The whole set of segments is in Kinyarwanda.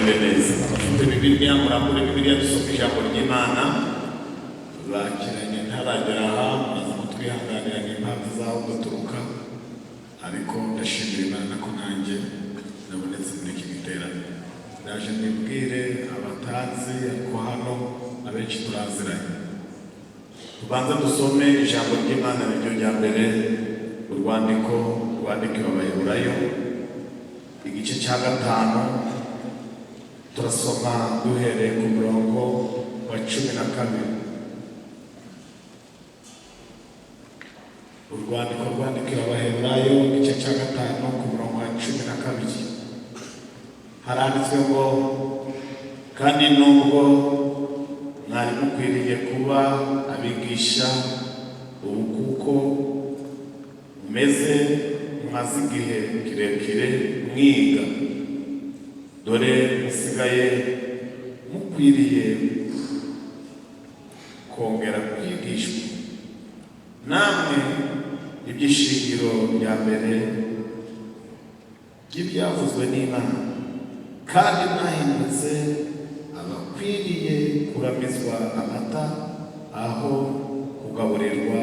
bagende neza. Abafite Bibiliya murambure Bibiliya dusoma ijambo ry'Imana. Bakiranye ntaragera aha maze kutwihanganira n'impamvu zaho gaturuka, ariko ndashimira Imana ko nanjye nabonetse muri iki giterane. Ndaje mbibwire abatazi ariko hano abenshi turaziranye. Tubanza dusome ijambo ry'Imana niryo rya mbere, urwandiko rwandikiwe Abaheburayo igice cya 5, turasoma duhereye ku murongo wa 12. Urwandiko rwandikiwe Abaheburayo igice cya 5 ku murongo wa 12 haranditswe ngo, kandi nubwo mwari mukwiriye kuba abigisha ubu kuko mumeze mumaze igihe kirekire mwiga, dore musigaye mukwiriye kongera kwigishwa, namwe ibyishingiro bya mbere by'ibyavuzwe n'Imana, kandi mwahindutse abakwiriye kuramizwa amata aho kugaburirwa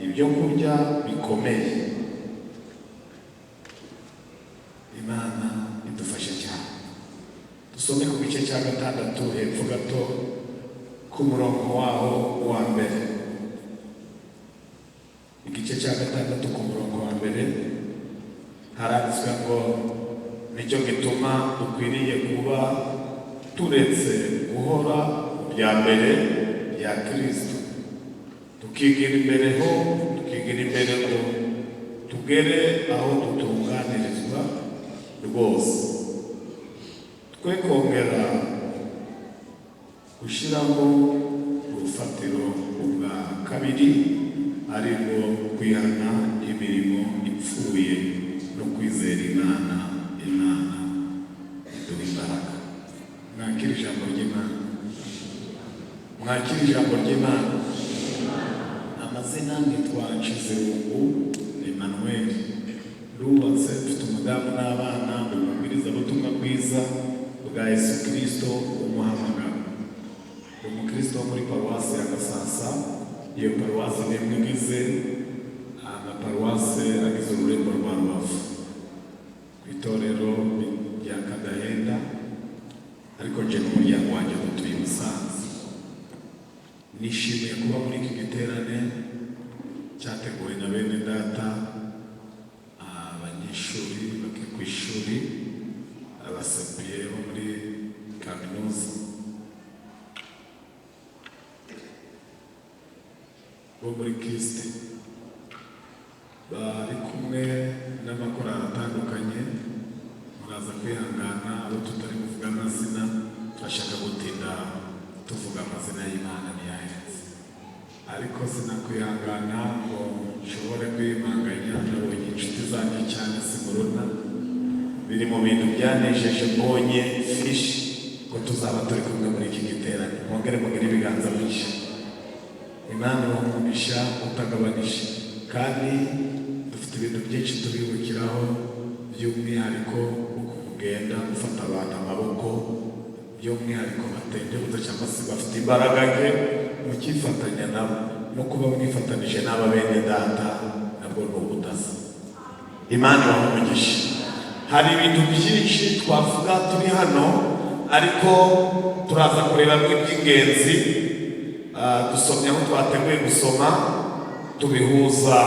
ibyo kurya bikomeye. Imana idufashe cyane. Dusome ku gice cya 6 hepfo gato ku murongo waho wa mbere. Igice cya 6 ku murongo wa mbere haranditswe ngo, nicyo gituma dukwiriye kuba turetse guhora mu bya mbere bya Kristo, tukigira imbere ngo tugere aho dutunganirizwa rwose, twe kongera gushyiraho urufatiro bwa kabiri, ari rwo kwihana imirimo ipfuye no kwizera Imana. Imana iduha imbaraga. Mwakira ijambo ry'Imana. Mwakira ijambo ry'Imana. Amazina nitwa Nshizirungu Emmanuel. Rubatse, mfite umudamu n'abana, mbibwiriza ubutumwa bwiza bwa Yesu Kristo umuhamagaro. Umukristo wo muri paruwasi ya Gasasa. Iyo paruwasi ni imwe igize amaparuwasi agize ururembo rwa Rubavu, ku itorero rya Kadahenda, ariko nje n'umuryango wanjye dutuye i Musanze. Nishimiye kuba muri iki giterane cyateguwe na bene data, abanyeshuri bagiye ku ishuri, abasapiye bo muri kaminuza, bo muri Kristo, bari kumwe n'amakorali atandukanye. Muraza kwihangana abo tutari kuvuga amazina, turashaka gutinda tuvuga amazina y'Imana ntiyahenze, ariko sinakwihangana ngo nshobore kwimanganya. Nabonye inshuti zanjye cyane simuruna, biri mu bintu byanejeje mbonye fishi ko tuzaba turi kumwe muri iki giterane. Mwongere mugire ibiganza byinshi. Imana ibamugisha utagabanije, kandi dufite ibintu byinshi tubibukiraho, by'umwihariko uko mugenda mufata abantu amaboko, by'umwihariko batendebuza cyangwa se bafite imbaraga nke, mukifatanya nabo, no kuba mwifatanije n'aba bene data nabwo ni ubudasa. Imana ibamugisha. Hari ibintu byinshi twavuga turi hano, ariko turaza kureba iby'ingenzi. Dusomye aho twateguye gusoma, tubihuza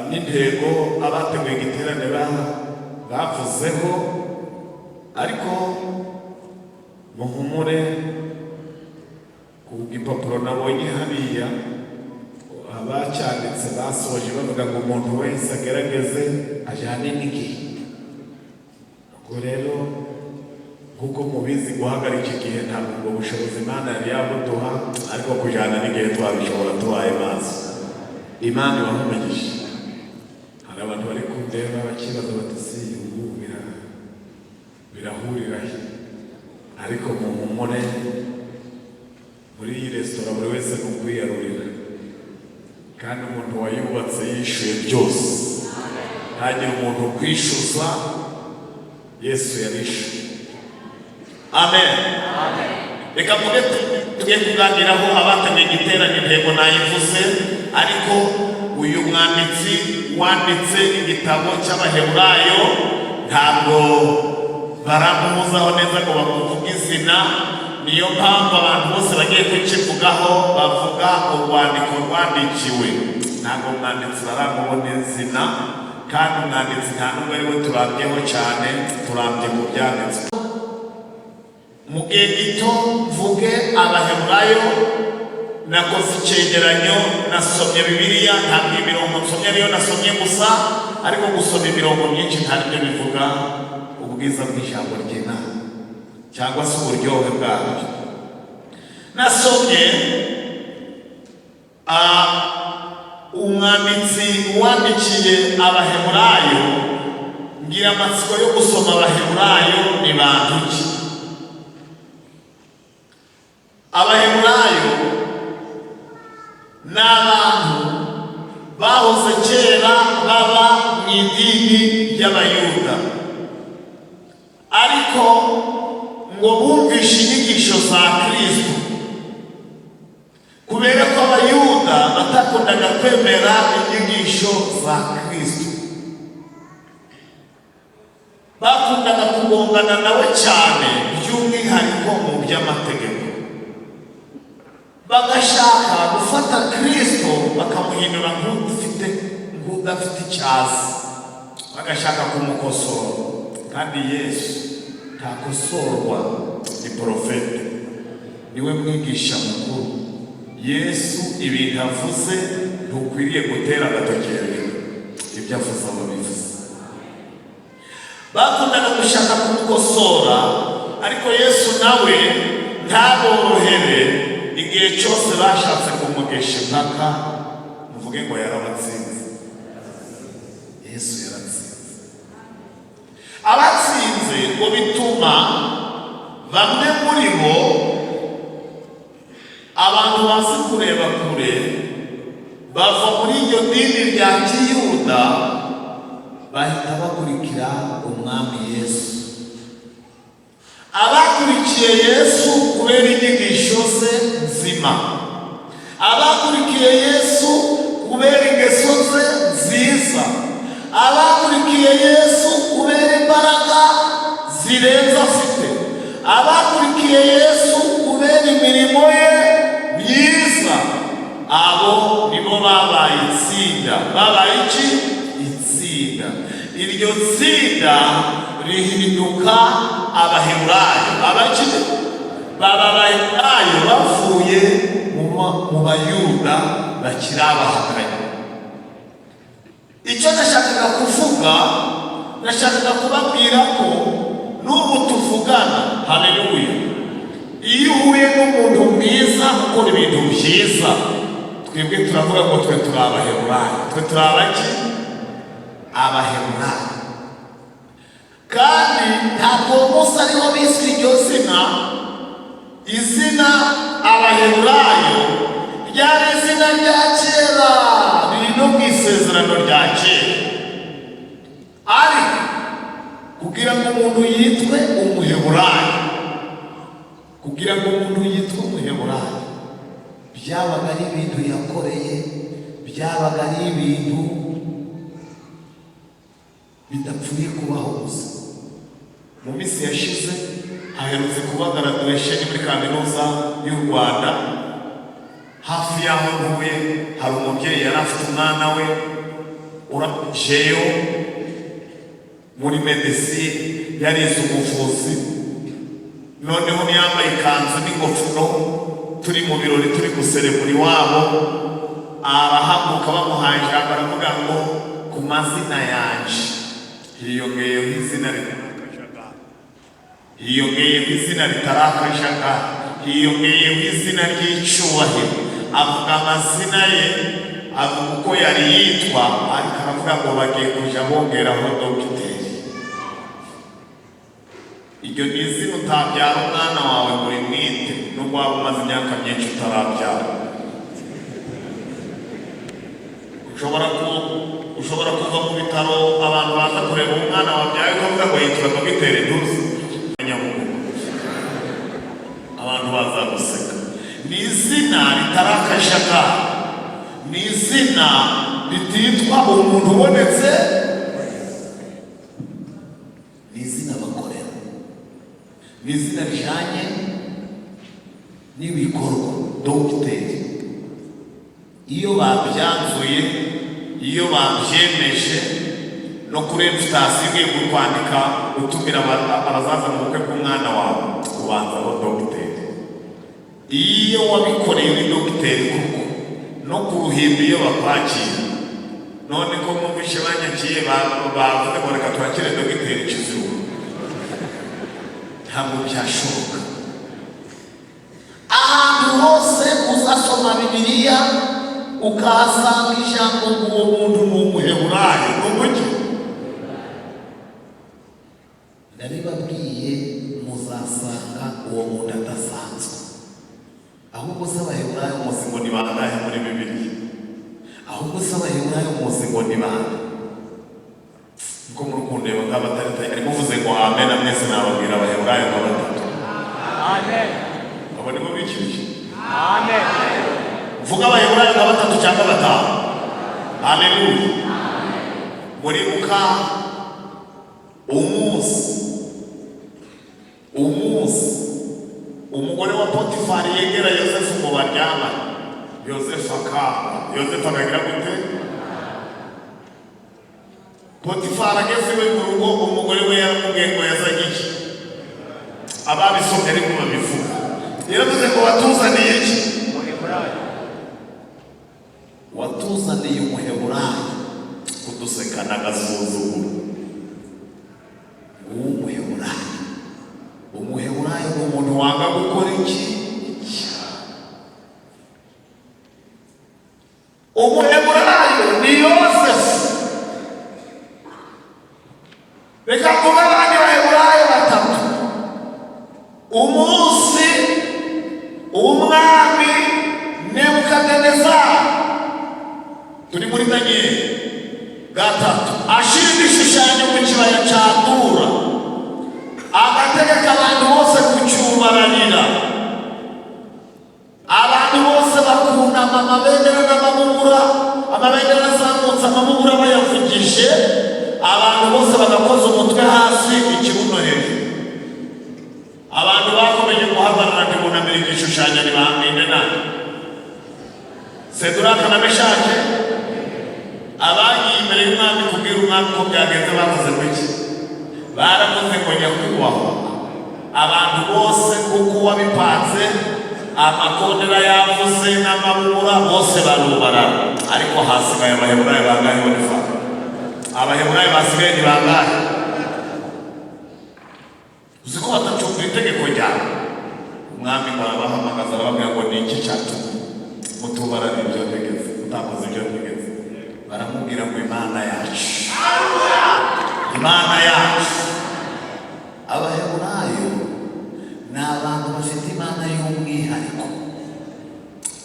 n'intego abateguye igiterane bavuzeho, ariko muhumure ku gipapuro nabonye hariya abacyanditse basoje bavuga ngo umuntu wese agerageze ajyane n'igihe. Ubwo rero kuko mubizi guhagarika igihe ntabwo ubwo bushobozi Imana yari yabuduha, ariko kujyana n'igihe twabishobora tubaye maso. Imana ibamugisha. Hari abantu bari kundeba bakibaza bati si ubu birahurira he? Ariko muhumure, muri iyi resitora buri wese ni ukwiyarurira, kandi umuntu wayubatse yishyuye byose. Ntagire umuntu kwishyuza Yesu yarishe. Amen. Reka mvuge tugiye kuganiraho abatangiye igiterane intego nayivuze, ariko uyu mwanditsi wanditse igitabo cy'Abaheburayo ntabwo baramuhuzaho neza ngo bamuvuge izina. Niyo mpamvu abantu bose bagiye kukivugaho bavuga urwandiko rwandikiwe. Ntabwo umwanditsi baramubona izina, kandi umwanditsi nta n'ubwo ari we turambyeho cyane, turambye mu byanditswe. Mu gihe gito mvuge Abaheburayo, nakoze icyegeranyo, nasomye Bibiliya, ntabwo imirongo nsomye ariyo nasomye gusa, ariko gusoma imirongo myinshi ntabwo bivuga ubwiza bw'ijambo ry'Imana cyangwa se uburyohe bwabyo. Nasomye umwanditsi wandikiye Abaheburayo, ngira amatsiko yo gusoma Abaheburayo ni bantu ki. Abaheburayo ni abantu bahoze kera baba mu idini ry'Abayuda, ariko ngo bumvishe inyigisho za Kristo. Kubera ko Abayuda batakundaga kwemera inyigisho za Kristo, bakundaga kugongana nawe cyane, by'umwihariko mu by'amategeko. Bagashaka gufata Kristo bakamuhindura nk'udafite icyazi, bagashaka kumukosora. Kandi Yesu ntakosorwa, ni porofete, niwe mwigisha mukuru. Yesu ibintu avuze ntukwiriye gutera agatoki hejuru, ibyo avuze aba bivuze. Bakundaga gushaka kumukosora, ariko Yesu nawe ntaborohere. Igihe cyose bashatse kumugesha impaka, muvuge ngo yarabatsinze. Yesu yaratsinze. Abatsinze ngo bituma bamwe muri bo, abantu bazi kureba kure, bava muri iryo dini rya Kiyuda, bahita bakurikira umwami Yesu. Abakurikiye Yesu kubera inyigisho ze nzima, abakurikiye Yesu kubera ingeso ze nziza, abakurikiye Yesu kubera imbaraga zirenze afite, abakurikiye Yesu kubera imirimo ye myiza, abo nibo babaye itsinda. Babaye iki? Itsinda. Iryo tsinda rihinduka Abaheburayo. Abaheburayo bavuye mu Bayuda bakiri abahakanyi. Icyo nashakaga kuvuga, nashakaga kubabwira ko n'ubu tuvugana, haleluya, iyo uhuye n'umuntu mwiza ukora ibintu byiza, twebwe turavuga ngo twe turi Abaheburayo. Twe turi abaki? Abaheburayo. Kandi ntabwo umunsi ariho biswe iryo zina. Izina Abaheburayo ryari izina rya kera, riri no mu isezerano rya kera. Ariko kugira ngo umuntu yitwe Umuheburayo, kugira ngo umuntu yitwe Umuheburayo, byabaga ari ibintu yakoreye, byabaga ari ibintu bidapfuye kubaho gusa. Mu minsi yashize haherutse kuba graduation muri kaminuza y'u Rwanda. Hafi y'aho ntuye hari umubyeyi yari afite umwana we urajeyo muri medecine, yarize ubuvuzi. Noneho yambaye ikanzu n'ingofero, turi mu birori, turi guserebura iwabo, arahaguruka bamuhaye ijambo, aravuga ngo ku mazina yanje hiyongeyeho izina ritarakajagari, hiyongeyeho izina ritarakajagari, hiyongeyeho izina ry'icyubahiro. Avuga amazina ye, avuga uko yari yitwa, ariko aravuga ngo bagiye kujya bongeraho dogiteri. Iryo ni izina utabyara umwana wawe muri mwite, nubwo waba umaze imyaka myinshi utarabyara. Ushobora ushobora kuva mu bitaro abantu baza kureba umwana wabyaye ukavuga ngo yitwa dogiteri Duzi Nyamugunga, abantu bazaguseka. Ni izina ritari akajagari, ni izina rititwa umuntu ubonetse, ni izina bakorera, ni izina rijanye n'ibikorwa. Dogiteri iyo babyanzuye, iyo babyemeje, no kuri invitation igiye kwandika utumira abazaza mu bukwe bw'umwana wawe ubanza aho dogiteri. Iyo wabikoreye uri dogiteri kuko no ku ruhimbi iyo bakwakira, none ko mwumvishe banyakiye bavuze ngo reka twakire dogiteri Kizungu, ntabwo byashoboka. Ahantu hose uzasoma Bibiliya ukahasanga ijambo ngo uwo muntu ni umuheburayo, ni umuki. Ndabibabwiye muzasanga uwo muntu adasanzwe. Ahubwo se abaheburayo muzi ngo ni bangahe muri Bibiliya? Ahubwo se abaheburayo muzi ngo ni bande? Ngo muri kundeba nk'abataritaye ariko uvuze ngo amen, mwese nababwira abaheburayo ngo batatu. Amen. Abo nibo bikirije. Amen. Vuga abaheburayo ngo batatu cyangwa batanu. Haleluya. Muribuka umunsi umugore wa Potifari yegera Yosefu ngo baryamane. Yosefu akagira gute? Potifari ageze iwe mu rugo, umugore we yaramubwiye ngo yazanye iki? Ababisomye ariko babivuga. Yaravuze ngo watuzaniye iki? Watuzaniye umuheburayo kudusekana agasuzuguro. Umuheburayo ni umuntu wanga gukora iki? Umuheburayo ni Yosefu. Reka kuba abandi baheburayo batatu. Umunsi umwami Nebukadinezari, turi muri Danieli gatatu, ashira igishushanyo mu kibaya cya Dura, agategeka abantu bose kucyubaranira. Abantu bose bakunama, amabendera n'amabubura, amabendera azamutse, amabubura bayavugije, abantu bose bagakoza umutwe hasi, ikibuno hejuru. Abantu bakomeje guhagarara ntibunamira igishushanyo ntibambinde nabi. Seduraka na Meshake abagiye imbere y'umwami kubwira umwami ko byagenze bavuze ngo iki? Baravuze ngo nyakubahwa, abantu bose kuko wabipanze, amakondera yavuze n'amabura bose barubarara, ariko hasigaye abaheburayo bangahe bonifata? Abaheburayo basigaye ni bangahe? Uzi ko batacumvira itegeko ryawe? Umwami ngo arabahamagaza arababwira ngo ni iki cyatumye mutubarana ibyo ntegetse, mutakoze ibyo ntegetse? Baramubwira ngo Imana yacu, Imana yacu. Abaheburayo ni abantu bafite Imana y'umwihariko,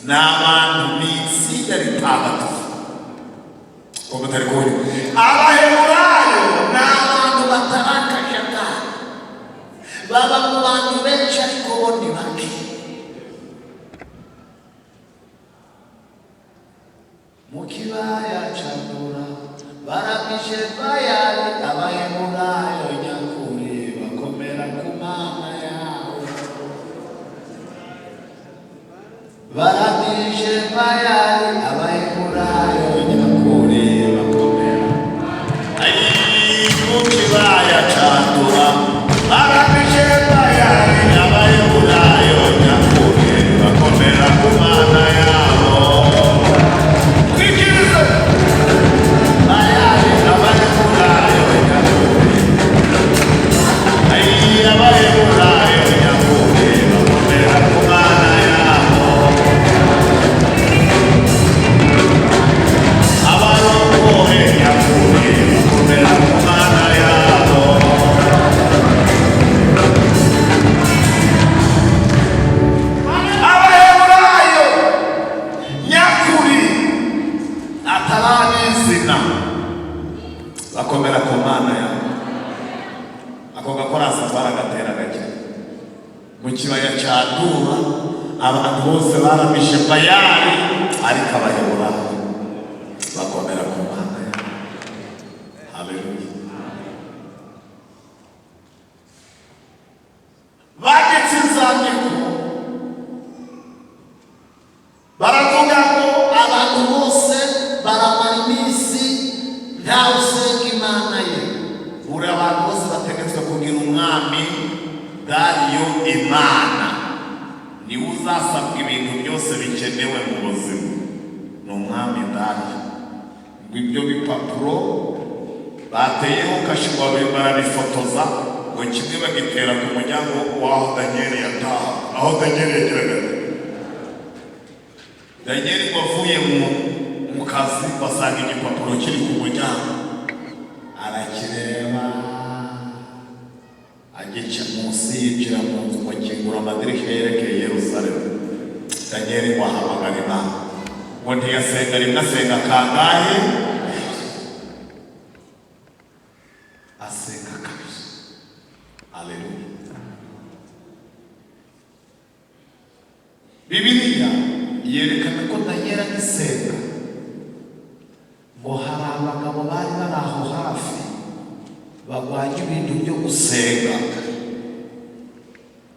ni abantu n'itsinda ritagatifu. Uko mutari kubona, abaheburayo ni abantu batarakajagari, baba mu bantu benshi ariko bo ni bake. Mu kibaya cya Dura barabije Bayali, abaheburayo nyakuri bakomera ku Mana yawe. Barabije Bayali, abaheburayo nyakuri bakomera. Mu kibaya cya Dura barabije Bayali, abaheburayo nyakuri bakomera ku Mana yawe. kibaya cya Dura abantu bose baramishe Bayali, ariko Abaheburayo bakomera ku Mana yabo. Haleluya. Bagetse inzandiko baravuga ngo abantu bose baramara iminsi ntawe usenga Imana ye. Buri abantu bose bategetswe kugira umwami Dariyo Imana, niwe uzasabwa ibintu byose bikenewe mu buzima. Ni umwami Dariyo. Ngo ibyo bipapuro bateyeho kashi barabifotoza, ngo kimwe bagitera ku muryango w'aho Danieli yataha, aho Danieli yageraga. Danieli wavuye mu kazi basanga igipapuro kiri ku muryango, arakireba agica munsi, yinjira mu nzu, bakingura amadirishya yerekeye Yerusalemu. Danieli wahamagara Imana ngo ntiyasenga rimwe, asenga kangahe? Asenga kabiri. Haleluya. Bibiliya yerekana ko Danieli agisenga ngo hari abagabo bari bari aho hafi bagwanya ibintu byo gusenga,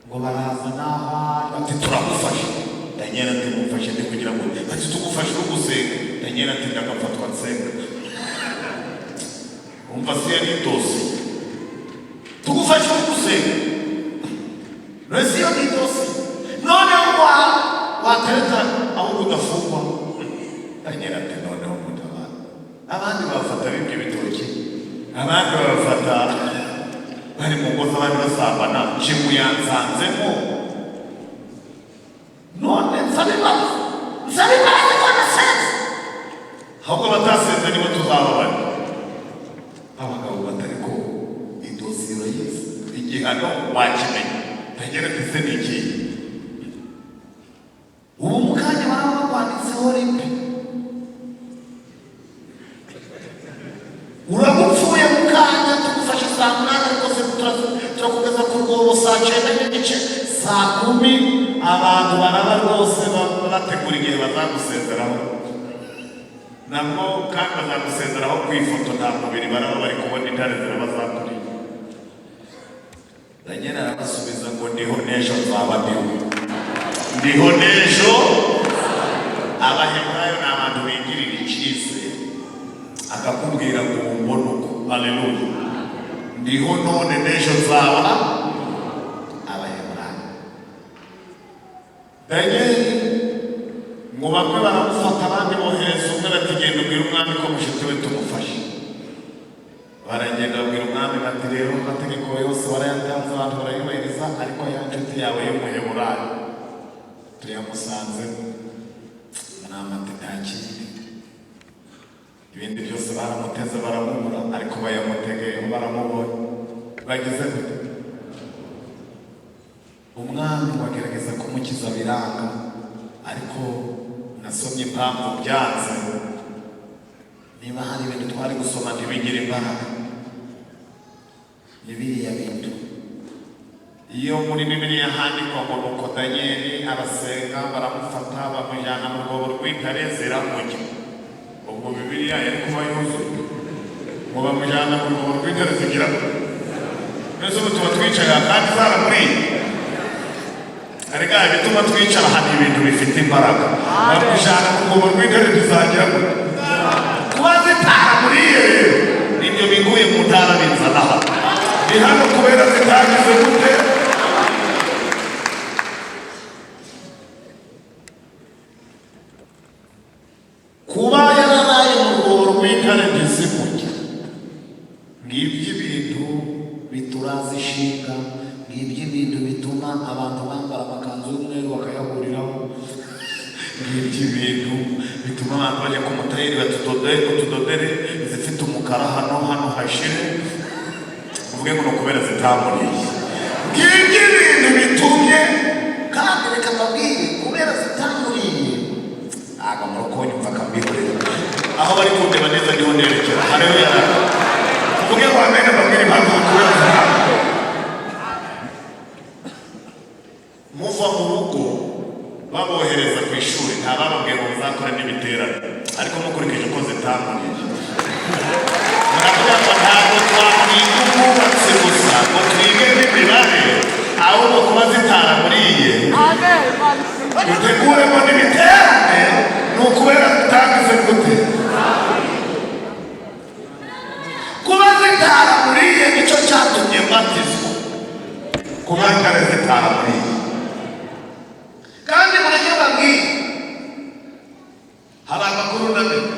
ngo baraza n'abandi bati turagufasha. Danieli ati mumfashe ndi kugira ngo ati tugufashe uri gusenga. Danieli ati ndagafatwa nsenga. Umva se yari dosi, tugufashe uri gusenga. Resi yo ni dosi, noneho watereta aho udafungwa. Danieli ati noneho mutabara. Abandi bafata bibyo bitoki, abandi bafata bari mu ngo z'abandi basambana. Jimu yansanzemo, none nsaba imbabazi ko nasenze, ahubwo batasenze nibo tuzababara. Abagabo batari ko idosiyo yize igihano wakimenya. Danieli ati se ni iki? Ubu mu kanya baraba bakwanditseho rimwe, uragupfuye mu kanya, tugufashe saa 8 ariko se turakugeza ku rwobo saa 9 n'igice, saa 10 abantu baraba rwose bategura igihe bazagusezeraho. Nabwo kandi bazagusezeraho ku ifoto, nta mubiri baraba bari kubona intare zirabazakuriye. Danieli arabasubiza ngo ndiho n'ejo nzaba ndiho n'ejo. Abaheburayo ni abantu bigirira icyizere, akakubwira ngo umbone uko. Haleluya. Ndiho none n'ejo nzaba. Abaheburayo. Danieli ngo bamwe baramufata, abandi bohereza umwe bati genda ubwira umwami ko mushiki we tumufashe. Baragenda babwira umwami bati rero amategeko yose warayatanze, abantu barayubahiriza, ariko ya nshuti yawe y'umuheburayo tuyamusanze. Umwami ati nta kindi, ibindi byose baramuteze baramubura, ariko bayamutegeyeho baramubonye. Bagize gute? Umwami wagerageza kumukiza biranga, ariko nasomye impamvu byanze. Niba hari ibintu twari gusoma ntibigire imbaraga, ni biriya bintu. Iyo muri Bibiliya handikwa ngo nuko Danieli arasenga, baramufata bamujyana mu rwobo rw'intare ziramurya. Ubwo Bibiliya yari kuba yuzuye ngo bamujyana mu rwobo rw'intare zigira mbese ubu tuba twicaye kandi zaramuriye. Ariko ibituma twicara hano ibintu bifite imbaraga. Bamujyana mu rwobo rw'intare tuzagira kuba zitaramuriye, nibyo biguye mu ntara bizana hano. Ni hano kubera zitagize gute. Kuba yararaye mu rwobo rw'intare ntizimurye, ngibyo ibintu bituraza ishinga, ngibyo ibintu bituma abantu bambara amakanzu y'umweru bakayahuriraho, ngibyo ibintu bituma abantu bajya ku mutayeri batudodere zifite umukara hano hashire, uvuge ngo kubera zitamuriye. Ngibyo ibintu bitumye, kandi reka mbabwire, kubera zitamuriye agamaro ko nyumva kambirore aho bari kundeba neza niho nerekera. Haleluya. Uvuge ngo amen. Mbabwire impamvu kubera duteguremo n'ibiterane ni ukubera tutagize gute kuba zitaramuriye nicyo cyatumye mbatizwa kuba ntare zitaramuriye kandi mureke babwire hari amakuru ndamenya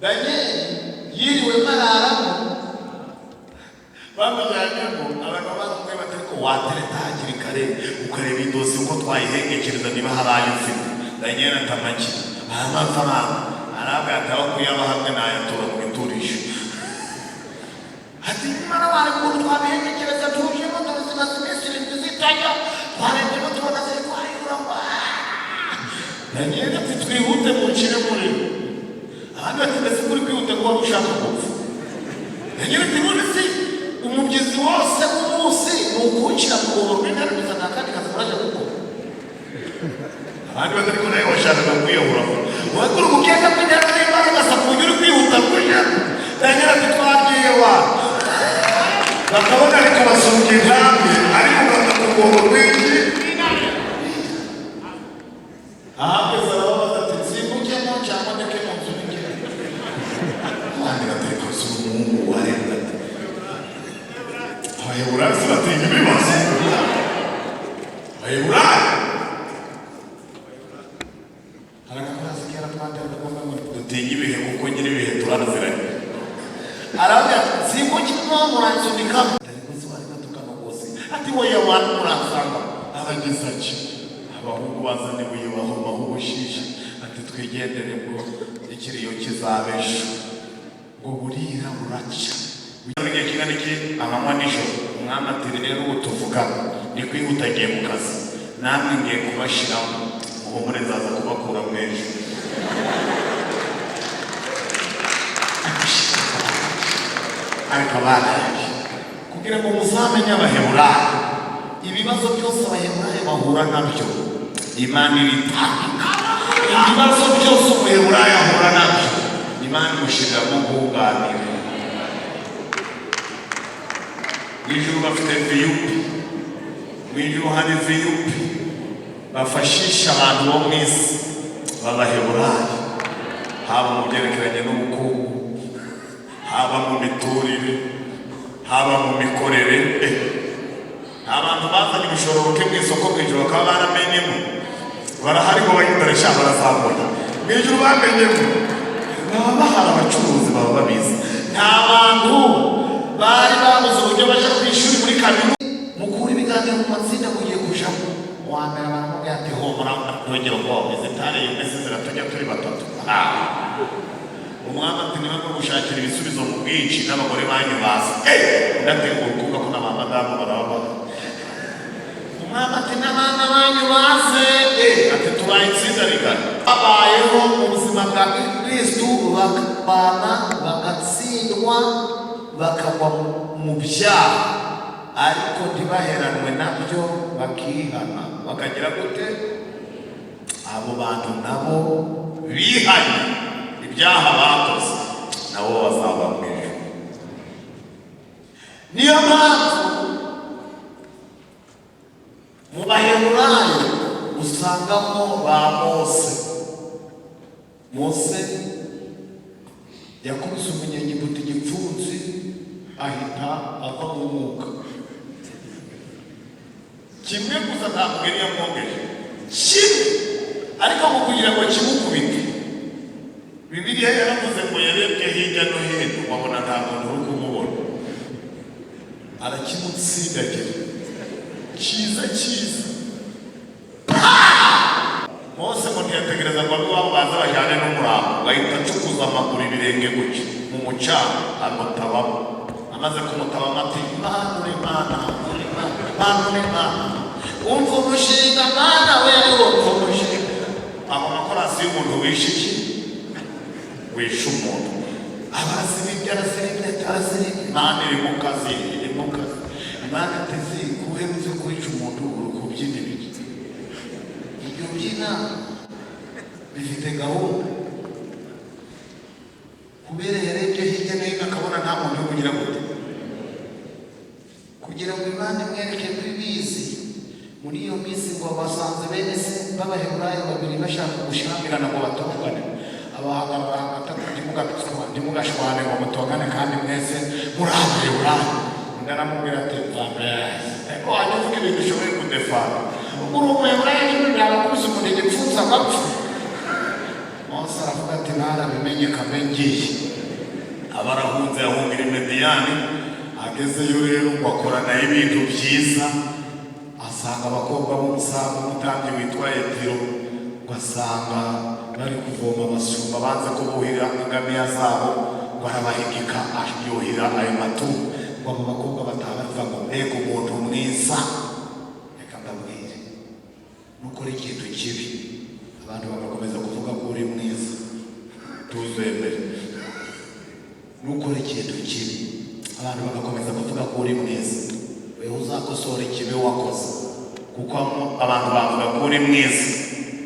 Daniel yiriwe mararamo bamujyanyemo abagabo baramubwiye bati ariko watereta hakiri kare ukareba idosi uko twayihengekereza niba hari ayo ufite Daniel atamaki aya mafaranga arabwa ataho kuyaba hamwe n'ayatura mu biturisho ati nyamara wari ukuntu twabihengekereza tujemo tubuzima z'iminsi zitajya twarebye tubona ziri kwayura Daniel ati twihute mu nshire muri abandi bati mbese kuri kwihuta kuba ushaka gupfa Daniel ati none si umubyizi wose w'umunsi ni ukuwucira mu rwobo rw'indarumiza nta kandi kazi muraje gukora abandi bati ariko nawe washakaga kwiyahuraho wagura umukeka kw'indaru n'imana ugasakunya uri kwihuta kuja Daniel ati twagiye wa bakabona ariko basumbye intambwe ariko ugata ku rwobo rwinshi ahageze arababaza ati nsimbukemo cyangwa ndeke mu nzu n'ingero abandi batereka si umuhungu warenga ati abaheburayo batinya ibibazo abaheburayo haragakuraza kera twatera kuvuga ngo dutinya ibihe kuko nyiri ibihe turaziranye aravuga ati nsimbukemo muransunikamo ariko si wari gatukana rwose ati wowe wari muransanga abageze ati abahungu bazana ibuye bahomaho ubushishi ati twigendere ngo ikiriyo kizabesha ngo burira buraca igihe kingana iki amanywa nijoro umwami ati rero ubu tuvuga ni kwihuta agiye mu kazi namwe ngiye kubashyiramo muhumure nzaza kubakura mu ejo ariko abaraje kugira ngo muzamenye abaheburayo ibibazo byose abaheburayo bahura nabyo Imana iritanga ibibazo byose umuheburayo ahura nabyo Imana imushiriramo guhunganira mw'ijuru bafite viyupi mw'ijuru hari viyupi bafashisha abantu bo mu isi b'abaheburayo haba mu byerekeranye n'ubukungu haba mu miturire haba mu mikorere abantu bazanye ibishoroke mu isoko mw'ijuru bakaba baramenyemo barahari ngo bayikoresha barazamuye mw'ijuru bamenyemo baba bahari abacuruzi baba babizi nta bantu bari babuze uburyo baje ku ishuri muri kaminuza mukura ibiganiro mu matsinda mugiye kujamo wambere baramubwira ati homora ntongera ubwoba izitare yumese ziratujya turi batatu umwami ati niba no gushakira ibisubizo mu bwinshi n'abagore banyu bazi ndategura kuvuga ko n'abamadamu barababara umwami ati n'abana banyu baze ati tubaye itsinda rigari babayeho mu buzima bwa Kristu bakabana bagatsindwa bakagwa mu byaha ariko ntibaheranwe nabyo bakihana bakagira gute abo bantu nabo bihanye ibyaha bakoze nabo bazaba mu ijuru niyo mpamvu mu baheburayo usangamo ba Mose yakubise umunyegiputa igipfunsi ahita ava mu mwuka kimwe gusa ntabwo yari yamwongeje kimwe ariko mu kugira ngo kimukubite Bibiliya yaravuze ngo yarebye hirya no hino wabona nta muntu uri kumubona arakimutsindagira cyiza Mose ngo ntiyategereza ngo abiwabo baza bajyane n'umurambo bahita acukuza amaguru ibirenge gutya mu mucanga amutabamo amaze kumutabamo ati Imana umva umushinga Mana wewe wumva umushinga aho makorasi y'umuntu wishe iki wishe umuntu abaziribye araziribye Imana iri mu kazi Imana ateze kuheruze kwica umuntu uri kubyina ibiki ibyo byina bifite gahunda kubera yarebye hirya no hino akabona nta muntu uri kugira gute kugira ngo Imana imwereke ko ibizi muri iyo minsi ngo basanze bene se b'Abaheburayo babiri bashaka gushyamirana ngo batongane, abahagarara hagati ntimugashwane ngo mutongane kandi mwese muri Abaheburayo. Undi aramubwira ati eko wajya uvuga ibintu ushoboye kudefana, uri Umuheburayo nyine ntabakubise umuntu igipfunsi agapfa. Mose aravuga ati narabimenye kame ngiye. Abarahunze yahungira i Mediyani, agezeyo rero ngo akorana ibintu byiza, asanga abakobwa b'umusaza umutambyi witwa Yetiro, ngo asanga bari kuvoma abashumba banze ko buhira ingamiya zabo, ngo arabahigika yuhira ayo matungo, ngo abo bakobwa bataha bavuga ngo mbega umuntu mwiza. Reka ndabwire, nukora ikintu kibi abantu bagakomeza kuvuga ko uri mwiza, tuzemere. Nukora ikintu kibi abantu bagakomeza kuvuga ko uri mwiza, wewe uzakosora ikibi wakoze, kuko abantu bavuga ko uri mwiza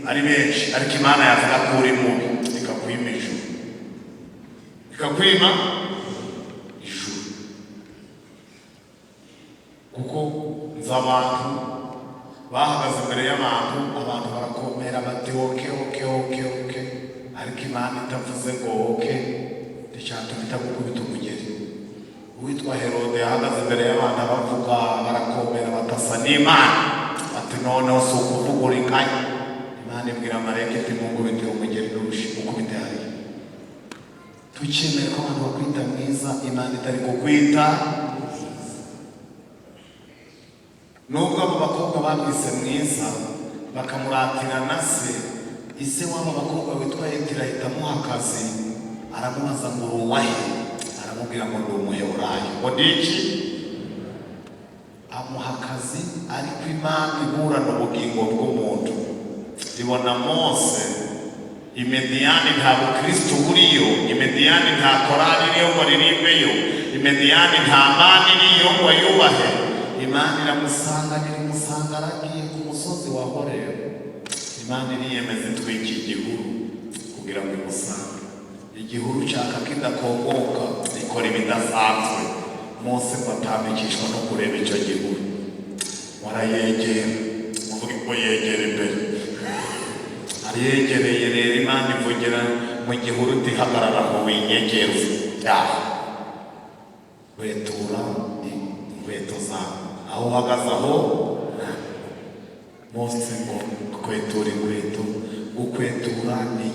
ari benshi, ariko Imana yavuga ko uri mubi ikakwima ijuru, ikakwima ijuru. Kuko nzi abantu bahagaze imbere y'abantu, abantu barakomera bati oke, ariko Imana itavuze ngo oke nticyatuma itagukubita umugeri. Uwitwa Herode yahagaze imbere y'abantu abavuga, barakomera batasa n'Imana, bati noneho si ukuvuga uri kanya. Imana ibwira marayika iti mukubite umugeri n'urushi, mukubite hariya. Tukemere ko abantu bakwita mwiza, Imana itari kukwita. Nubwo abo bakobwa bamwise mwiza bakamuratira na se, ise w'abo bakobwa witwa Yetiro ahita amuha akazi, aramubaza ngo uri uwahe? Aramubwira ngo ndi Umuheburayo. Ngo ndiki? Amuha akazi, ariko Imana iburana ubugingo bw'umuntu. Ibona Mose i Mediyani nta bukristo buriyo, i Mediyani nta korali iriyo ngo aririmbeyo, i Mediyani nta Mana iriyo ngo ayubahe. Imana iramusanganira, imusanga aragiye ku musozi wa Horebu. Imana iriyemeza itwika igihuru kugira ngo imusange. Igihuru cyaka kidakongoka ikora ibidasanzwe. Mose ngo atambikishwa no kureba icyo gihuru, warayegera, muvuga ko yegera imbere. Ariyegereye rero, Imana ivugira mu gihuru iti hagarara aho winyegere, wetura inkweto zawe, aho uhagaze aho. Mose ngo kwetura inkweto, gukwetura ni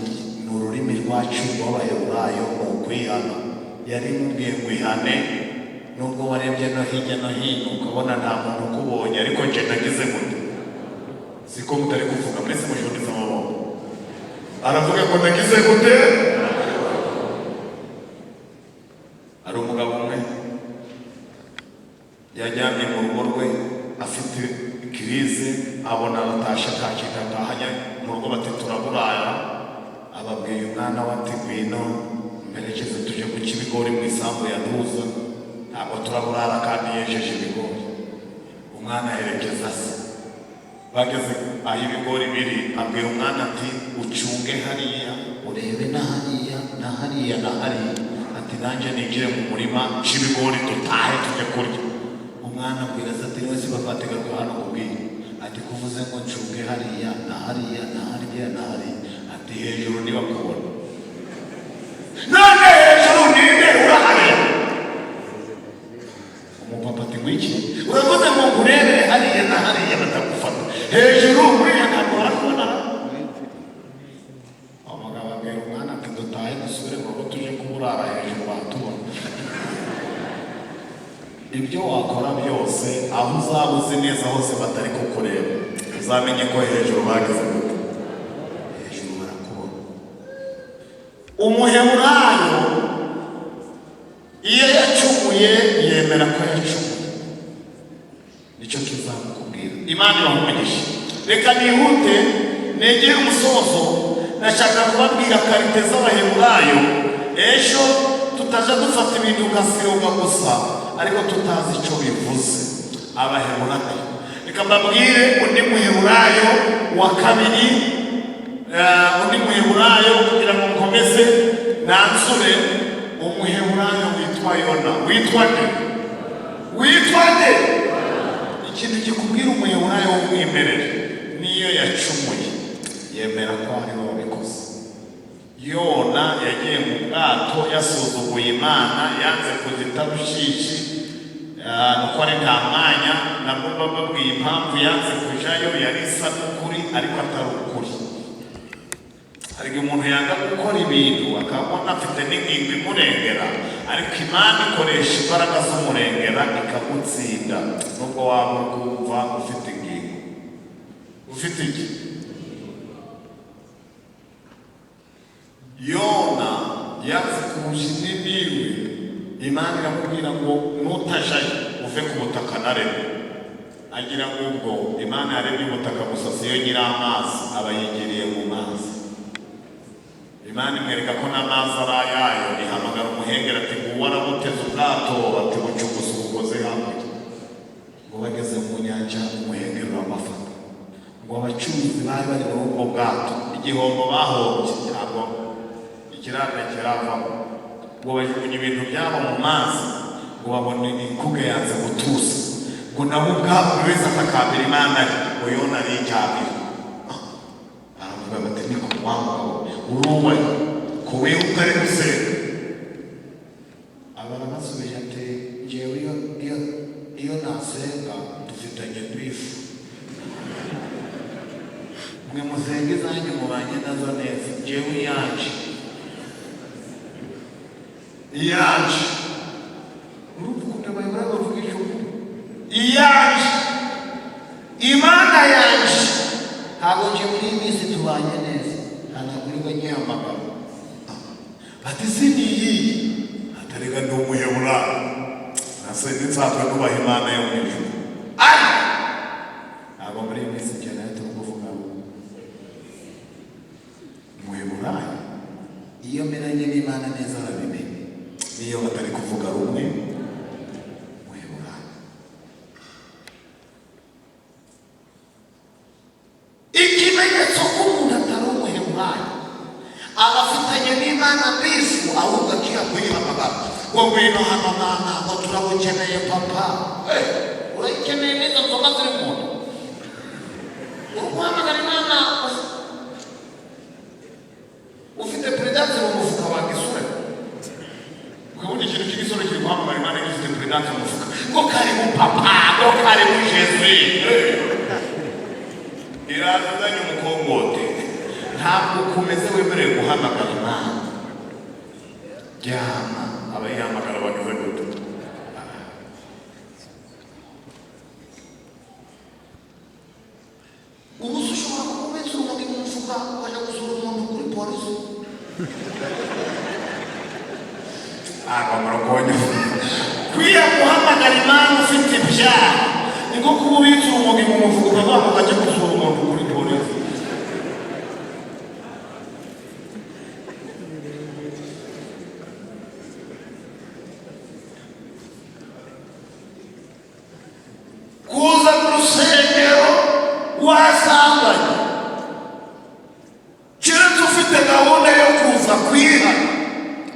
ururimi rwacu rw'Abaheburayo, ni ukwihana. Yari mubwiye ngo ihane, nubwo warebye no hirya no hino ukabona nta muntu ukubonye, ariko nje nagize gute? Siko mutari kuvuga, mwese mushoneza amaboko. Aravuga ko nagize gute? Ari umugabo umwe yajyamye mu rugo rwe afite kirize, abona aratashe nta kintu atahanye mu rugo, bati turaburara. Ababwiye umwana we ati ngwino mperekeze tujye guca ibigori mu isambu ya Ntuza, ntabwo turaburara kandi yejeje ibigori. Umwana aherekeza se, bageze aho ibigori biri, abwira umwana ati ucunge hariya urebe na hariya na hariya na hariya, ati nanjye nigire mu murima nca ibigori dutahe tujye kurya. Umwana abwira se ati niwe si bafatega ko hano kubwira, ati kuvuze ngo ncunge hariya na hariya na hariya na hariya, ati hejuru ntibakubona. None hejuru ninde urahari? Umupapa ati ngwiki uravuze ngo ngurebere hariya na hariya batagufata, hejuru uriya ntabwo barakubona. Umugabo abwira umwana ati dutahe dusubire mu rugo tuje kuburara hejuru batubona. Ibyo wakora byose, aho uzaba uzi neza hose batari kukureba, uzamenye ko hejuru bageze gute. Hejuru barakubona. Umuheburayo iyo yacumuye yemera ko yacumuye, nicyo kizamukubwira. Imana ibahumugishe. Reka nihute negere umusozo. Nashaka kubabwira karite z'Abaheburayo, ejo tutaja dufata ibintu ugasiroga gusa ariko tutazi icyo bivuze. Abaheburayo, reka mbabwire undi Muheburayo wa kabiri, undi Muheburayo kugira ngo nkomeze nansure. Umuheburayo witwa Yona. Witwa nde? ikintu kikubwira umuheburayo w'umwimerere niyo yacumuye yemera ko ariwe wabikoze. Yona yagiye mu bwato yasuzuguye Imana, yanze kuzita Rushishi nuko ari nta mwanya, nabwo bababwiye impamvu yanze kujayo, yari isa n'ukuri ariko atari ukuri. Hari umuntu yanga gukora ibintu akabona afite n'ingingo imurengera, ariko Imana ikoresha imbaraga z'umurengera ikamutsinda, nubwo waba kumva ufite ingingo. Ufite iki? Yona yanze kurusha n'imiwe, Imana iramubwira ngo nutajayo uve ku butaka naremye. Agira ngo ubwo Imana yaremye ubutaka gusa, siyo nyiri amazi, aba yigiriye mu mazi. Imana imwereka ko n'amazi ari ayayo, ihamagara umuhengeri ati ngo warabuteze ubwato, ati bucugusa ubukoze hakurya. Ngo bageze mu nyanja umuhengeri uramafata. Ngo abacuruzi bari bari muri ubwo bwato, igihombo bahombye ntabwo ikirarane kiravamo. Ngo bajugunye ibintu byabo mu mazi, ngo babone inkuge yanze gutuza. Ngo nabo ubwabo buri wese atakambira Imana, ngo Yona ari icyabiri. Aravuga bati niko wambaho uruwe kuwe utari gusenga. Abana basubije ati njyewe iyo nasenga dufitanye twifu, mwe musenga izanjye mubanye nazo neza, njyewe iyaje urupfukunde bayobora bavuga icyo iyaje Imana yaje, ntabwo nje muri iyi minsi tubanye neza, ntabwo nyamagara. Ati siniyi atarega ndi umuheburayo, nasenga insatwe nubaha Imana yo mu ijuru. Ntabwo muri iyi minsi njye nayo turi kuvuga umuheburayo iyo meranye n'Imana neza arabimenya, niyo batari kuvuga rumwe umuheburayo. Ikimenyetso ko umuntu atari umuheburayo abafitanye n'Imana bifu, ahubwo agiye kuyihamagara ngo ngwino hano mwana, ngo turabukeneye papa. Urayikeneye neza nzoga ziri mu nda, uri guhamagara Imana ufite peredanse mu mufuka wa gisore. Ukabona ikintu cy'igisore kiri guhamagara Imana gifite peredanse mu mufuka, ngo karibu papa, ngo karibu Jesu. Irazanye umukongote, ntabwo kumeze wemerewe guhamagara Imana. Jyama abayihamagara bageze gute? Ubu se ushobora kubitsa urumogi mu mufuka ukajya gusura umuntu kuri polisi? Murakonye kwiya guhamagara Imana ufite ibyaha ni nko kuba ubitsa urumogi mu mufuka ukavuga ngo ukajya gusura umuntu kuri polisi. Kuza mu rusengero wasanganye, keretse ufite gahunda yo kuza kwihana.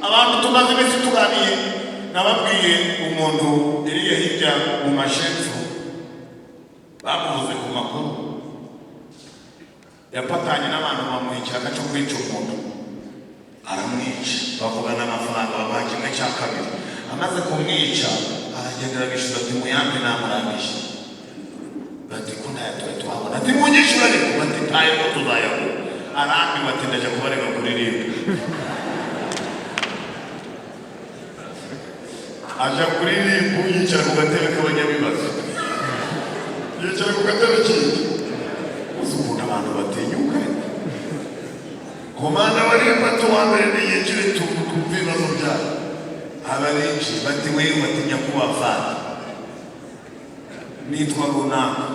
Abantu tumaze iminsi tuganiye, nababwiye umuntu iriya hirya mu mashefu bamuvuze ku makuru, yapatanye n'abantu bamuha ikiraka cyo kwica umuntu, aramwica, bavugana amafaranga babaha kimwe cya kabiri. Amaze kumwica aragendera bishyura ati muyambe namurangije. Bati ko ntayo tuba tuhabona, ati munyishyura ariko, bati ntayo ko tuzayabona. Arambi bati ndaje kubarega kuririmba. Aja kuririmba yicara ku gatebe k'abanyabibazo, yicara ku gatebe kindi. Uzi ukuntu abantu batinyuka, komanda barimba tuwambere niyinjire twumve ibibazo byabo. Abarinji bati wewe batinya kuba fata, nitwa runaka,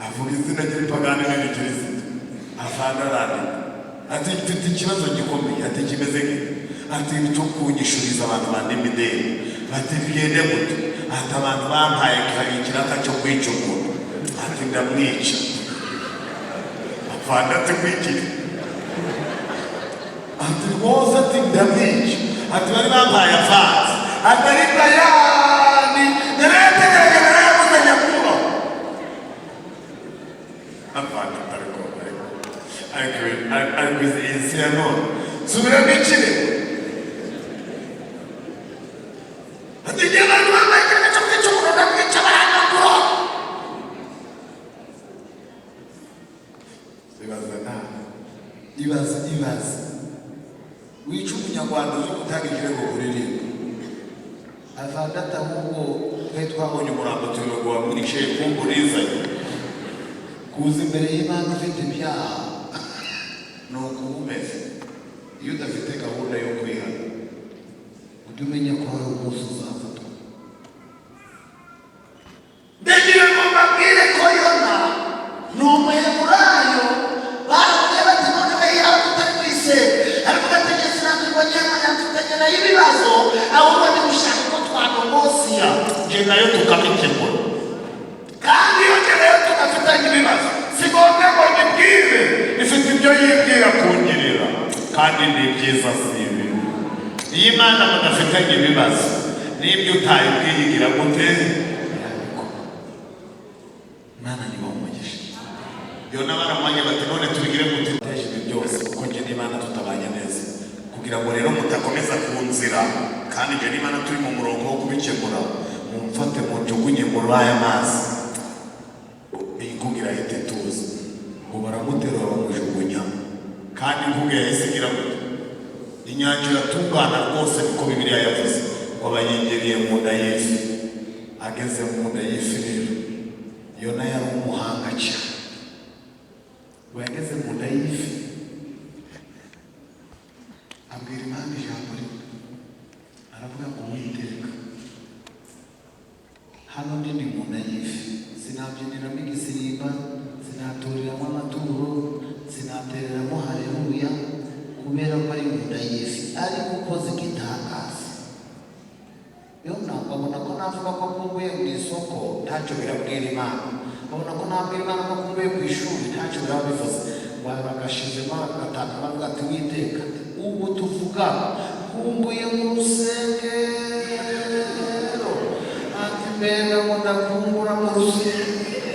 avuga izina ry'ipagani n'irikirisitu, afana rani, ati mfite ikibazo gikomeye, ati kimeze gito, ati cyo kunyishuriza abantu bandi mideli, ati bigende gute, ati abantu bampaye ikiraka cyo kwica umuntu, ati ndamwica. Afana ati kwikira, ati rwose ati ndamwica, ati bari bampaye avanze, ati ariko yani neretegerege nerebuze nyakubahwa, none subiramo ikirego ati igihe abantu bambaye ikintu cyo kwica umuntu ndamwica baranyagura ibaza wica umunyarwanda uzi gutanga ikirego kuririmba avandata ahubwo twe twabonye umurambo tuyogo wamwishe kumburizanye kuza imbere y'Imana ufite ibyaha ni uko umeze iyo udafite gahunda yo kwihana ujye umenya ko hari umunsi uzafatwa ndagira ngo mbabwire ko Yona ni umuheburayo baramubwiye bati none we yaba tutari kwisenga ariko gategetse natwe ngo nyamara yatutanye nayo ibibazo ahubwo ndi gushaka ko twanogosiya nje nayo tukabikemura kandi iyo nje nayo tugafitanye ibibazo sigombe ngo nyibwire ifite ibyo yibwira kungirira kandi ni byiza si ibi iyo Imana mudafitanye ibibazo n'ibyo utayibwiyigira gute Imana ni wo umugisha Yona baramanye bati none tubigire gute teje ibi byose kuko nje n'Imana tutabanye neza kugira ngo rero mutakomeza ku nzira kandi nje n'Imana turi mu murongo wo kubikemura mumfate munjugunye muri aya mazi kugira ahite tuzi ngo baramuterura bamujugunya kandi inkuge yahise igira gute inyanja iratungana rwose niko Bibiliya yavuze ngo bayingereye mu nda y'ifi ageze mu nda y'ifi rero Yona yari umuhanga cyane ngo yageze mu nda y'ifi abwira Imana ijambo rimwe aravuga ngo Uwiteka hano ndi mu nda y'ifi sinabyiniramo igisirimba sinaturiramo amaturo sinatereramo haleluya kubera ko ari mu nda y'ifi ariko ukoze igitangaza Yona abona ko navuga ko akumbuye mu isoko ntacyo birabwira Imana abona ko nabwira Imana ko akumbuye ku ishuri ntacyo biraba bivuze bagashizemo agatanga bavuga ati Uwiteka ubu tuvuga nkumbuye mu rusengero ati mbega ngo ndakumbura mu rusengero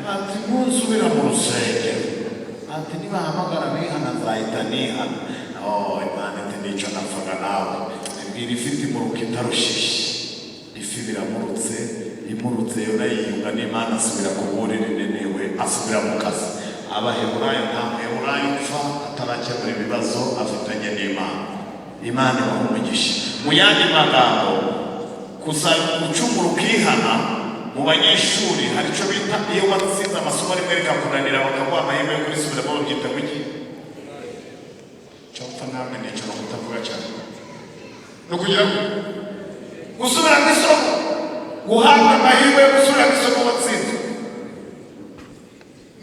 ati ntusubira mu rusengero ati nibahamagara bihana nzahita nihana Imana ati nicyo napfaga nawe ibwira ifite imuruka itarushishe ifi biramurutse imurutse Yona yiyunga n'Imana asubira ku buriri nenewe asubira mu kazi abaheburayo nta muheburayo upfa atarakemura ibibazo afitanye n'Imana Imana ibaha umugisha mu yandi magambo gucumura ukihana mu banyeshuri hari icyo bita iyo watsinze amasomo rimwe rikakunanira bakaguha amahirwe yo kurisubiramo babyita wiki cyo pfa namwe nicyo no kutavuga cyane no kugira ngo gusubira mu isomo guhabwa amahirwe yo gusubira mu isomo watsinze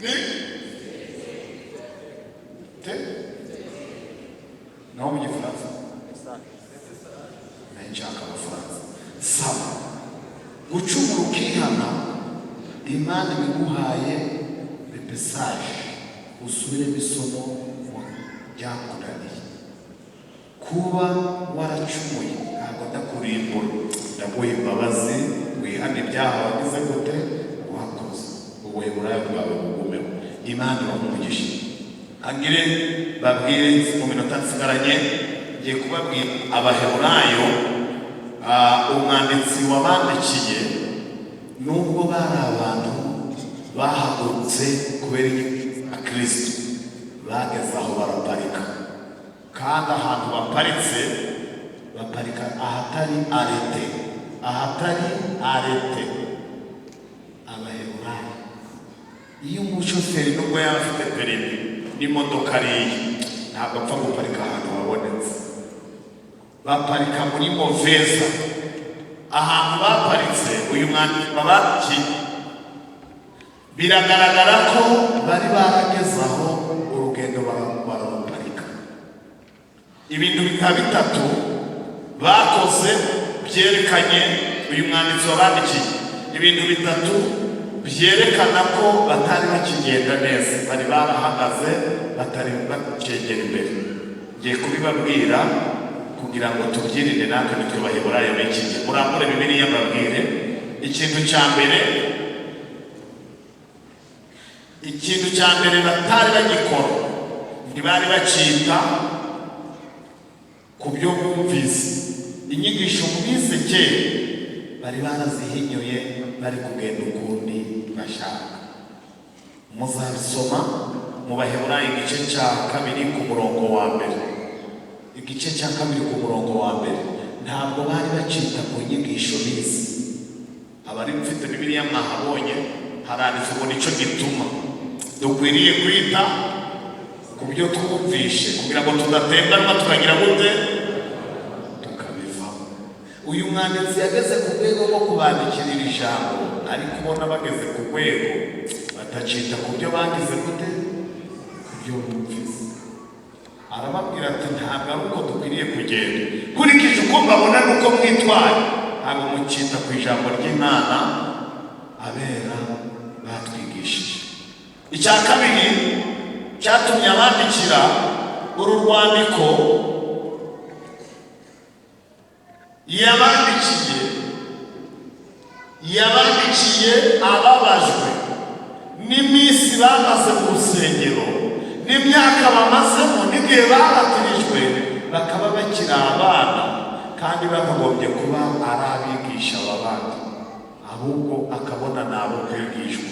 ni te naho mu gifaransa nshaka amafaransa saba gucumura ukihana Imana ibiguhaye repesaje usubiremo isomo ryakunaniye kuba waracumuye ntabwo ndakurimbura ndaguha imbabazi wihane ibyaha wagize gute wakoze ubuheburayo bwawe bugumeho Imana ibaha umugisha agire babwire mu minota nsigaranye ngiye kubabwira abaheburayo umwanditsi wabandikiye nubwo bari abantu bahagurutse kubera Kristo bageze aho baraparika kandi ahantu baparitse baparika ahatari arete abaheburayo iyo umushoferi nubwo yaba afite perimi n'imodoka ariye ntabwo apfa guparika ahantu habonetse baparika muri Moveza ahantu baparitse uyu mwanditsi babandikiye biragaragara ko bari barageze aho urugendo baraparika ibintu bitatu bakoze byerekanye uyu mwanditsi wabandikiye ibintu bitatu byerekana ko batari bakigenda neza bari barahagaze batari bakigera imbere ngiye kubibabwira kugira ngo tubyirinde natwe nitwe baheburayo b'iki gihe murambure Bibiliya mbabwire ikintu cya mbere batari bagikora ntibari bacita ku byo bumvise. Inyigisho bize kera bari barazihinyuye, bari kugenda ukundi bashaka. Muzabisoma mu Baheburayo igice cya 2 ku murongo wa mbere. Igice cya 2 ku murongo wa mbere. Ntabwo bari bacita ku nyigisho bize. Abari mfite Bibiliya mwahabonye haranditse ngo nico gituma dukwiriye kwita ku byo twumvishe kugira ngo tudatembanwa tukagira gute tukabivamo. Uyu mwanditsi yageze ku rwego rwo kubandikira iri jambo, ariko ubona bageze ku rwego batacita ku byo bagize gute, ku byo bumvise. Arababwira ati ntabwo ari uko dukwiriye kugenda kurikije uko mbabona n'uko mwitwaye, ntabwo mucita ku ijambo ry'Imana abera batwigishije. Icya kabiri cyatumye abandikira uru rwandiko, yabandikiye ababajwe n'iminsi bamaze mu rusengero, n'imyaka bamazemo, n'igihe babatirijwe bakaba bakiri abana, kandi bakagombye kuba ari abigisha abandi, ahubwo akabona nabo kwigishwa.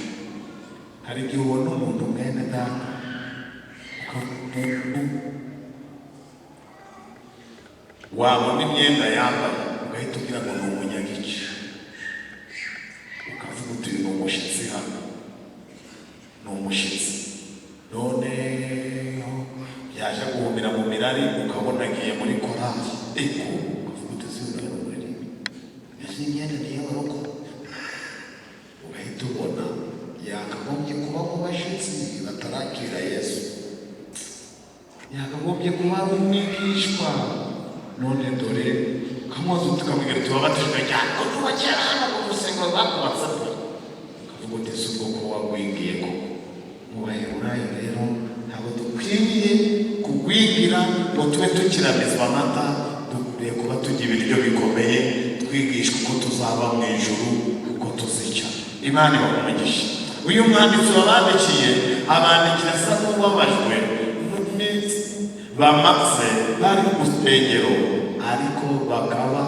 Hari igihe ubona umuntu mwene data wabona imyenda yambaye ugahita ugira ngo ni umunyagice, ukavuga uti ni umushyitsi hano, ni umushyitsi. Noneho yaje guhumira mu mirari ukabona agiye muri korali, ukavuga uti zibura muri izi myenda niyo baroko, ugahita ubona yakagombye kuba mu bashyitsi batarakira Yesu, yakagombye kuba ari umwigishwa. None dore kamuzi tukamubwira tubabatijwe cyane ko tubakera hano mu rusengero bakubatse, ukavuga uti si ubwoko wagwingiye koko. Mu Baheburayo rero ntabwo dukwiriye kugwingira ngo tube tukiramizwa amata, dukwiriye kuba tugira ibiryo bikomeye, twigishwa uko tuzaba mu ijuru, uko tuzica. Imana ibamugisha. Uyu mwanditsi wabandikiye abandikira asa n'uwabajwe n'iminsi bamaze bari mu rusengero, ariko bakaba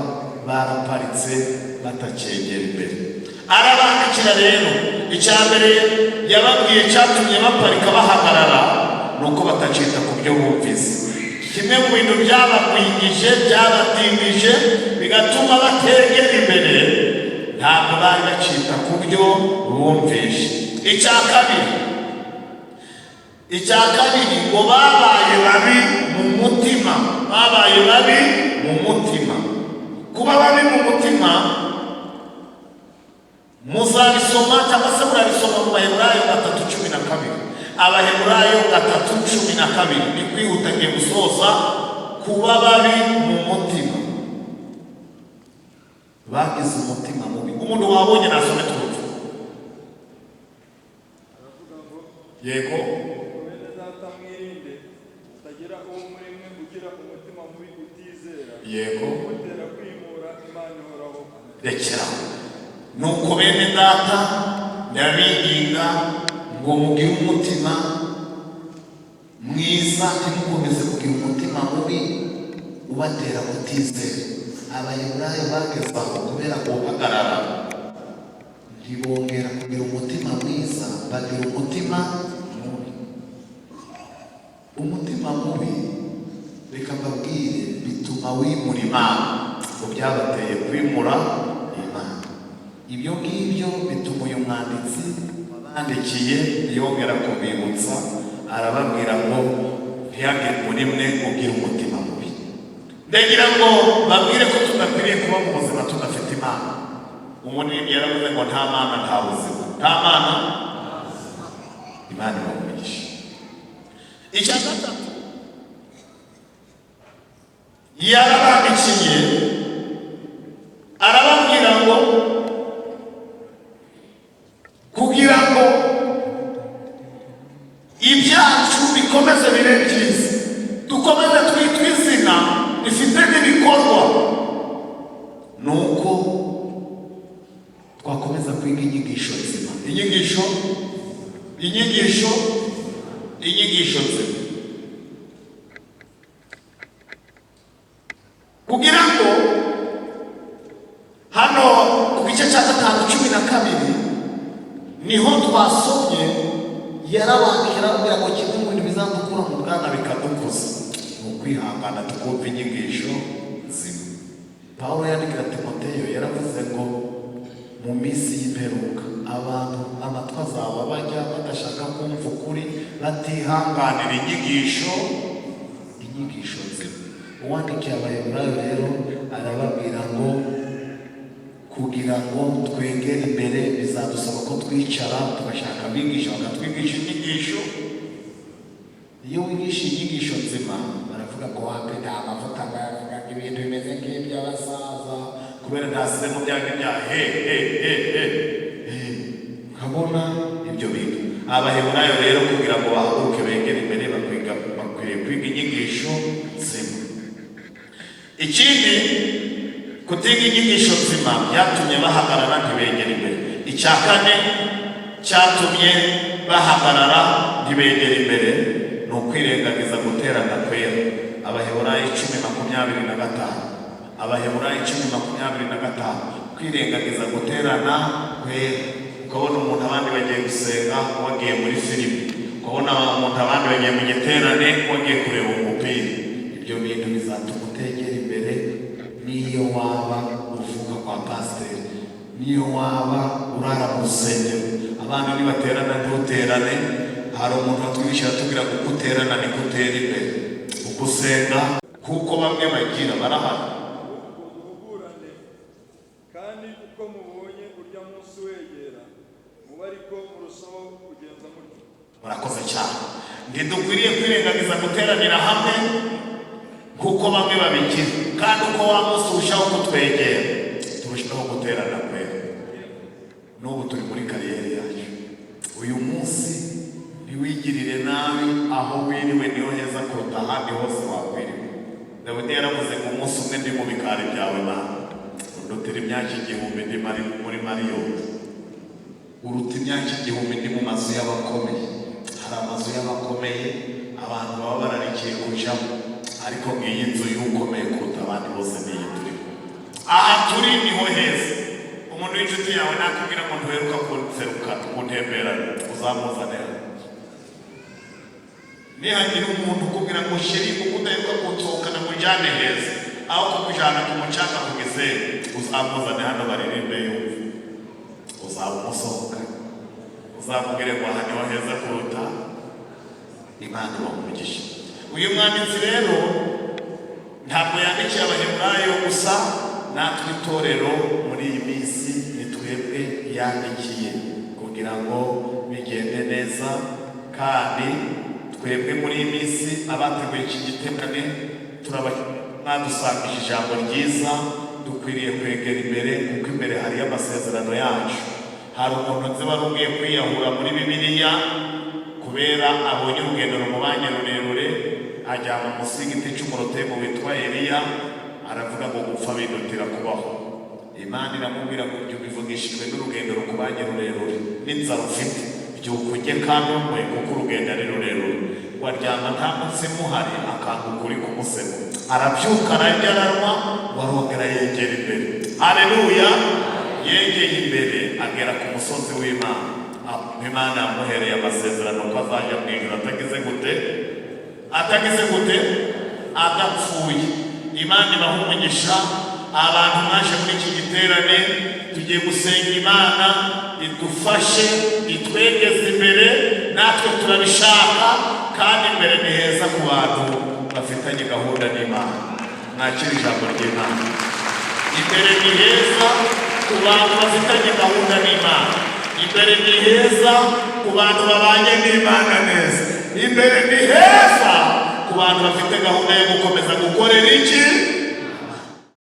baraparitse batakegera imbere. Arabandikira rero, icya mbere yababwiye cyatumye baparika bahagarara ni uko batacita ku byo bumvise. Kimwe mu bintu byabagwingije, byabatindije, bigatuma bategera imbere, ntabwo bari bacita ku byo bumvishe. Icya kabiri ngo babaye babi mu mutima. Kuba babi mu mutima muzabisoma cyangwa se murabisoma mu Baheburayo 3:12. Abaheburayo 3:12 ni kwihuta ngiye gusoza. Kuba babi mu mutima, bagize umutima mubi. Umuntu wabonye nasome twumve. Yego. Yego. Rekera. Nuko bene data ndabinginga ngo mugire umutima mwiza, ntimukomeze kugira umutima mubi ubatera kutizera. Abaheburayo bageze aho kubera guhagarara ntibongera kugira umutima mwiza, bagira umutima mubi. Umutima mubi, reka mbabwire, bituma wimura Imana. Ngo byabateye kwimura Imana. Ibyo ngibyo bituma uyu mwanditsi wabandikiye yongera kubibutsa, arababwira ngo ntihagire muri mwe ugira umutima mubi. Ndagira ngo babwire ko tudakwiriye kuba mu buzima tudafite Imana. Umunini yaravuze ngo nta Mana nta buzima. Nta Mana, Imana ibamugisha. Icya gatatu yarabandikiye arababwira ngo kugira ngo ibyacu bikomeze bibe byiza, dukomeze twitwe izina rifite n'ibikorwa, nuko twakomeza kwiga inyigisho nzima. Inyigisho nzima. niho twasomye yarabandikira kugira ngo kimwe mu bintu bizadukura mu bwana bikadukuza ni ukwihangana tukumva inyigisho nzima. Pawulo yandikira Timoteyo yaravuze ngo mu minsi y'imperuka abantu amatwi azaba bajya badashaka kumva ukuri, batihanganira inyigisho nzima. Uwandikiye Abaheburayo rero arababwira ngo kugira ngo twegere imbere bizadusaba ko twicara tugashaka abigisha bakatwigisha inyigisho. Iyo wigisha inyigisho nzima baravuga ngo wape nta mavuta bavuga ibintu bimeze nk'iby'abasaza kubera ntasizemo byanga bya nkabona ibyo bintu. Abaheburayo rero kugira ngo bahaguruke begere imbere bakwiriye kwiga inyigisho nzima. Ikindi kutiga inyigisho nzima byatumye bahagarara ntibegere imbere. Icya kane cyatumye bahagarara ntibegere imbere ni ukwirengagiza guterana kwera. Abaheburayo 10:25, Abaheburayo 10:25, kwirengagiza guterana kwera. Ukabona umuntu abandi bagiye gusenga wagiye muri filime, ukabona umuntu abandi bagiye mu giterane wagiye kureba umupira. Ibyo bintu bizatuma utegera imbere. Niyo waba uvuka kwa pasiteri, niyo waba urara mu rusengero, abandi nibaterana ntuterane. Hari umuntu watwigisha atubwira ko guterana ni gutera imbere, ugusenga kuko bamwe bagira barahari. Kandi uko mubonye urya munsi wegera muba ariko murushaho kugenza mutyo. Murakoze cyane. Ntidukwiriye kwirengagiza guteranira hamwe kuko bamwe babigira, kandi uko wa munsi urushaho kutwegera turushaho guterana kwera. N'ubu turi muri kariyeri yacu. Uyu munsi ntiwigirire nabi, aho wiriwe niho heza kuruta ahandi hose wakwiriwe. Dawidi yaravuze ngo umunsi umwe ndi mu bikari byawe Mana urutira imyaka 1000 ndi muri Mariyoti, uruta imyaka 1000 ndi mu mazu y'abakomeye. Hari amazu y'abakomeye abantu baba bararikiye kujamo, ariko ngiyi nzu y'ukomeye kuruta abandi bose niyi turi. Aha turi niho heza. Umuntu w'inshuti yawe nakubwira ngo ntuheruka kunseruka kuntemberana uzamuzanira. Nihagira umuntu ukubwira ngo sheri kuko udaheruka kunsohokana ngo njyane heza, aho kukujyana ku mucanga ku Gisenyi uzamuzane hano baririmbe yumve, uzamumusohoka uzamubwire ngo aha niho heza kuruta. Imana ibamugisha. Uyu mwanditsi rero ntabwo yandikiye Abaheburayo gusa, natwe itorero muri iyi minsi ni twebwe yandikiye kugira ngo bigende neza. Kandi twebwe muri iyi minsi abateguye iki giterane badusangije ijambo ryiza, dukwiriye kwegera imbere kuko imbere hariyo amasezerano yacu. Hari umuntu nzi wari ugiye kwiyahura muri Bibiliya kubera abonye urugendo rumubanye rurerure, ajyana munsi y'igiti cy'umurotemu witwa Eliya, aravuga ngo gupfa bindutira kubaho. Imana iramubwira ngo ibyo bivugishijwe n'urugendo rukubanye rurerure n'inzara ufite, byuka ujye kandi umwe kuko urugendo ari rurerure. Waryama nta munsi muhari akanguka uri ku musego. Arabyuka ararya aranywa, warongera yegera imbere. Haleluya! Yegeye imbere agera ku musozi w'Imana. Imana yamuhereye amasezerano ko azajya mu ijuru atagize gute adapfuye. Imana ibaha umugisha. Abantu mwaje muri iki giterane tugiye gusenga Imana idufashe itwegeze imbere, natwe turabishaka. Kandi imbere ni heza ku bantu bafitanye gahunda n'Imana. Mwakira ijambo ry'Imana. Imbere ni heza ku bantu bafitanye gahunda n'Imana. Imbere ni heza ku bantu babanye n'Imana neza. Imbere ni heza ku bantu bafite gahunda yo gukomeza gukorera iki